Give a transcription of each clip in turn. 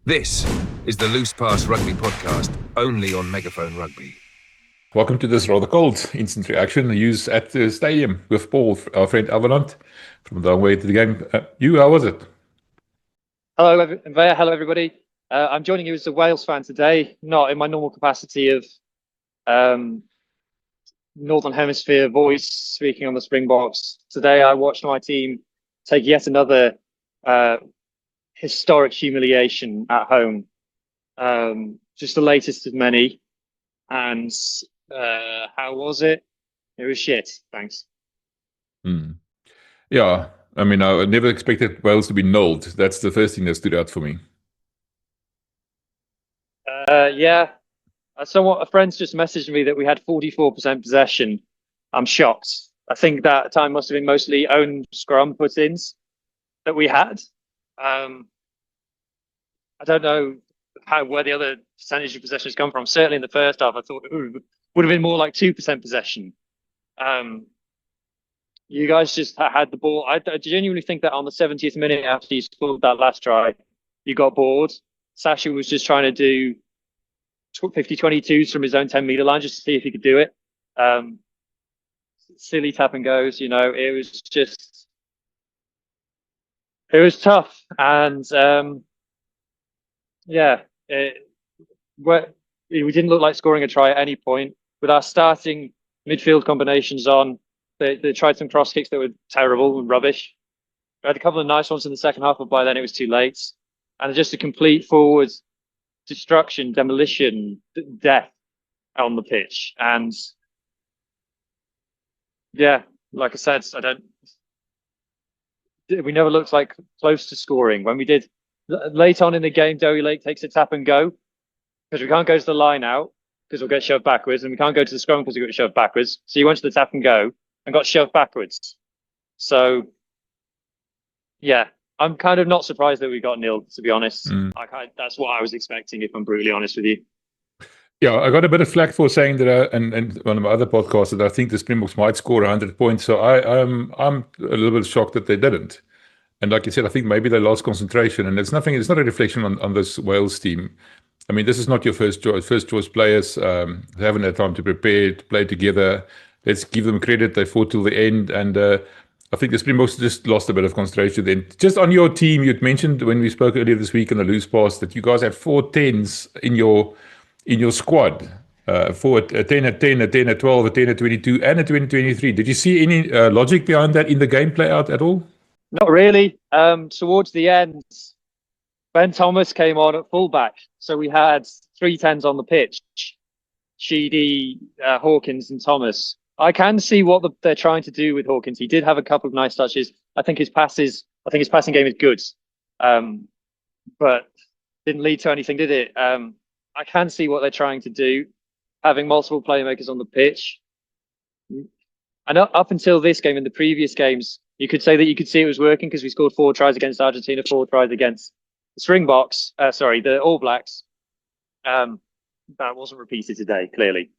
This is the Loose Pass Rugby podcast, only on Megafoon Rugby. Welcome to this rather cold instant reaction used at the stadium with Paul, our friend Avalon, from the long way to the game. Huw, how was it? Hello, everybody. I'm joining you as a Wales fan today, not in my normal capacity of Northern Hemisphere voice speaking on the Springboks. Today, I watched my team take yet another historic humiliation at home. Just the latest of many. And how was it? It was shit. Thanks. Yeah, I mean, I never expected Wales to be nulled. That's the first thing that stood out for me. Yeah. A friend's just messaged me that we had 44% possession. I'm shocked. I think that time must have been mostly own scrum put-ins that we had. I don't know where the other percentage of possession has come from. Certainly in the first half, I thought it would have been more like 2% possession. You guys just had the ball. I genuinely think that on the 70th minute after you scored that last try, you got bored. Sasha was just trying to do 50-22s from his own 10-meter line just to see if he could do it. Silly tap and goes, it was tough. And we didn't look like scoring a try at any point. With our starting midfield combinations on, they tried some cross kicks that were terrible and rubbish. We had a couple of nice ones in the second half, but by then it was too late. And just a complete forward destruction, demolition, death on the pitch. And yeah, like I said, we never looked like close to scoring. When we did late on in the game, Dowie Lake takes a tap and go because we can't go to the line out because we'll get shoved backwards, and we can't go to the scrum because we got shoved backwards. So you went to the tap and go and got shoved backwards. So yeah, I'm kind of not surprised that we got nilled, to be honest. That's what I was expecting, if I'm brutally honest with you. Yeah, I got a bit of flack for saying that, and one of my other podcasts, that I think the Springboks might score 100 points. So I'm a little bit shocked that they didn't. And like you said, I think maybe they lost concentration. And it's not a reflection on this Wales team. I mean, this is not your first choice players. They haven't had time to prepare, to play together. Let's give them credit. They fought till the end. And I think the Springboks just lost a bit of concentration then. Just on your team, you'd mentioned when we spoke earlier this week in the loose pass that you guys had 4 10s in your squad. For a 10, a 10, a 10, a 12, a 10, a 22, and a 2023. Did you see any logic behind that in the game play out at all? Not really. Towards the end, Ben Thomas came on at fullback. So we had 3 10s on the pitch. Sheedy, Hawkins and Thomas. I can see what they're trying to do with Hawkins. He did have a couple of nice touches. I think his passing game is good. But didn't lead to anything, did it? I can see what they're trying to do, having multiple playmakers on the pitch. And up until this game, in the previous games, you could say that you could see it was working because we scored 4 tries against Argentina, 4 tries against the Springboks. The All Blacks. That wasn't repeated today, clearly.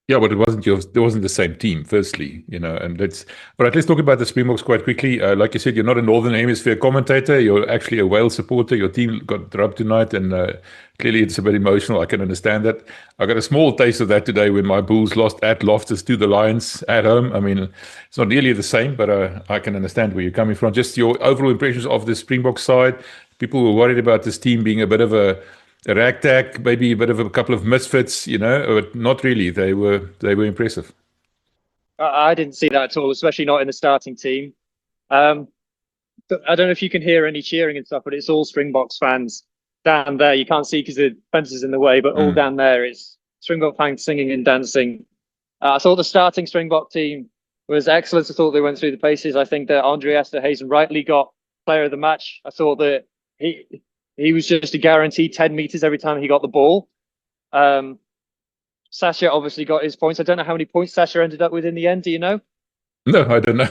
Yeah, but it wasn't the same team, firstly, and let's talk about the Springboks quite quickly. Like you said, you're not a Northern Hemisphere commentator. You're actually a Wales supporter. Your team got drubbed tonight, and clearly it's a bit emotional. I can understand that. I got a small taste of that today when my Bulls lost at Loftus to the Lions at home. I mean, it's not nearly the same, but I can understand where you're coming from. Just your overall impressions of the Springboks side. People were worried about this team being a bit of a ragtag, maybe a bit of a couple of misfits, but not really. They were impressive. I didn't see that at all, especially not in the starting team. I don't know if you can hear any cheering and stuff, but it's all Springboks fans down there. You can't see because the fence is in the way, but all down there is Springbok fans singing and dancing. I thought the starting Springbok team was excellent. I thought they went through the paces. I think that Andre Esterhuizen rightly got player of the match. I thought that he was just a guaranteed 10 meters every time he got the ball. Sasha obviously got his points. I don't know how many points Sasha ended up with in the end. Do you know? No, I don't know.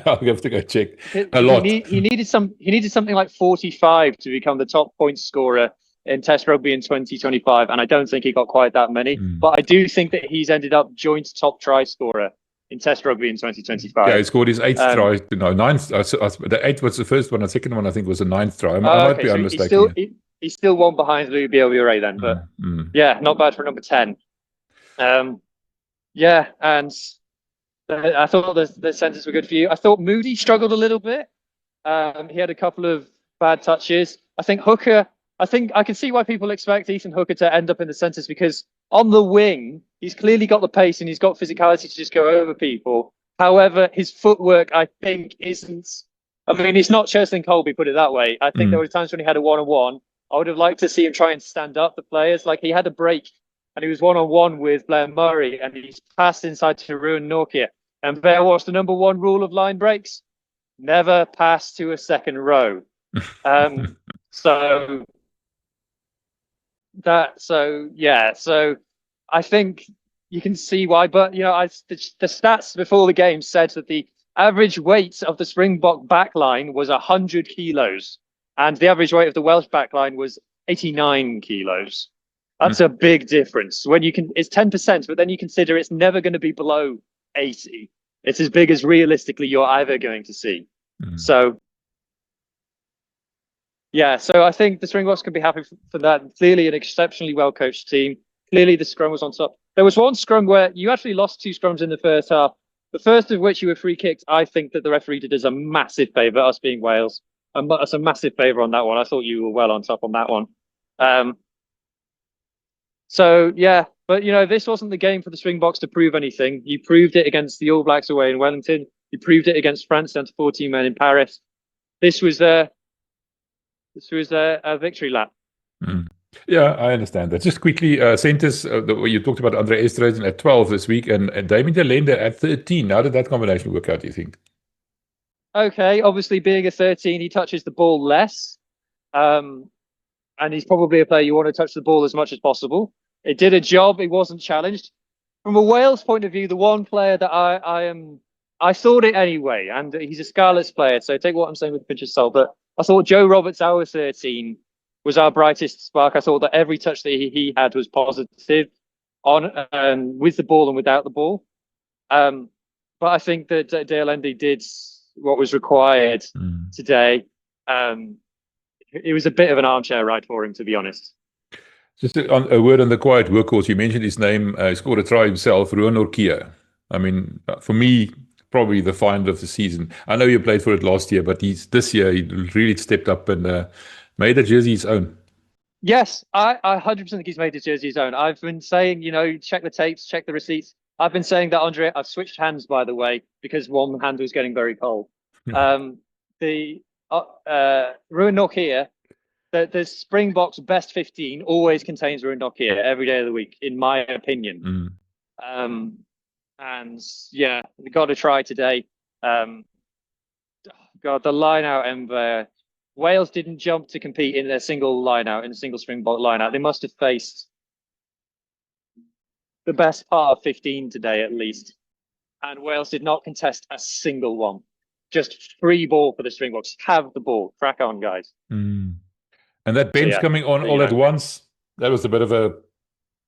I'll have to go check. A lot. He needed something like 45 to become the top point scorer in Test Rugby in 2025, and I don't think he got quite that many. But I do think that he's ended up joint top try scorer in Test Rugby in 2025. Yeah, he scored his 8th try. 9th. The 8th was the first one. The second one, I think, was the 9th try. I might be mistaken. He's still one behind Lou Bielbiore then, but yeah, not bad for number 10. Yeah, and I thought the centres were good for you. I thought Moody struggled a little bit. He had a couple of bad touches. I think Hooker, I can see why people expect Ethan Hooker to end up in the centres, because on the wing, he's clearly got the pace and he's got physicality to just go over people. However, his footwork, I think, isn't... I mean, it's not Cheslin Colby, put it that way. I think there were times when he had a one-on-one. I would have liked to see him try and stand up the players. Like, he had a break and he was one-on-one with Blair Murray and he's passed inside to Ruan Norkia. And Blair, what's the number one rule of line breaks? Never pass to a second row. So I think you can see why. But, the stats before the game said that the average weight of the Springbok backline was 100 kilos. And the average weight of the Welsh backline was 89 kilos. That's a big difference. It's 10%, but then you consider it's never going to be below 80. It's as big as realistically you're ever going to see. So I think the Springboks can be happy for that. Clearly an exceptionally well-coached team. Clearly the scrum was on top. There was one scrum where you actually lost 2 scrums in the first half. The first of which you were free kicked. I think that the referee did us a massive favour, us being Wales. That's a massive favour on that one. I thought you were well on top on that one. But this wasn't the game for the Springboks to prove anything. You proved it against the All Blacks away in Wellington. You proved it against France down to 14 men in Paris. This was a victory lap. Yeah, I understand that. Just quickly, centres, you talked about Andre Esterhuizen at 12 this week and Damien de Lende at 13. How did that combination work out, do you think? Okay, obviously being a 13, he touches the ball less. And he's probably a player you want to touch the ball as much as possible. It did a job. It wasn't challenged. From a Wales point of view, the one player that I thought it anyway, and he's a Scarlets player, so take what I'm saying with a pinch of salt, but I thought Joe Roberts, our 13, was our brightest spark. I thought that every touch that he had was positive on with the ball and without the ball. But I think that de Allende did what was required today. It was a bit of an armchair ride for him, to be honest. Just a word on the quiet workhorse. You mentioned his name. He scored a try himself, Ruan Norkia. I mean, for me, probably the find of the season. I know you played for it last year, but this year he really stepped up and made the jersey his own. Yes, I 100% think he's made his jersey his own. I've been saying, check the tapes, check the receipts. I've been saying that, Andre, I've switched hands, by the way, because one hand was getting very cold. Ruan Norkia, the Springboks best 15 always contains Ruan Norkia every day of the week, in my opinion. And yeah, we got to try today. God, the line out and Wales didn't jump to compete in a single line out, in a single Springbok line out. They must have faced the best part of 15 today, at least. And Wales did not contest a single one. Just free ball for the Springboks. Have the ball. Crack on, guys. And that bench coming on all at once, that was a bit of a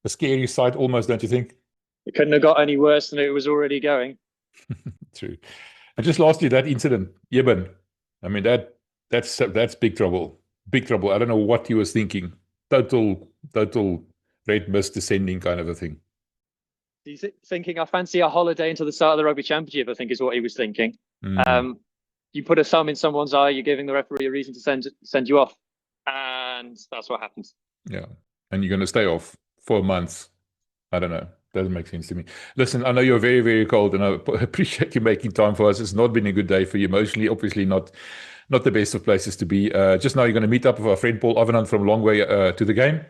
scary sight almost, don't you think? It couldn't have got any worse than it was already going. True. And just lastly, that incident, Eben, I mean, that's big trouble. Big trouble. I don't know what he was thinking. Total red mist descending kind of a thing. He's thinking, I fancy a holiday until the start of the Rugby Championship, I think is what he was thinking. You put a thumb in someone's eye, you're giving the referee a reason to send you off. And that's what happens. Yeah. And you're going to stay off for a month. I don't know. Doesn't make sense to me. Listen, I know you're very, very cold, and I appreciate you making time for us. It's not been a good day for you emotionally. Obviously, not the best of places to be. Just now, you're going to meet up with our friend Paul Avenant from Longway to the game.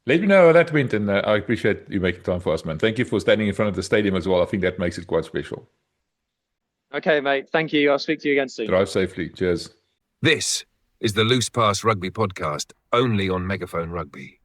Let me know how that went, and I appreciate you making time for us, man. Thank you for standing in front of the stadium as well. I think that makes it quite special. Okay, mate. Thank you. I'll speak to you again soon. Drive safely. Cheers. This is the Loose Pass Rugby podcast, only on Megaphone Rugby.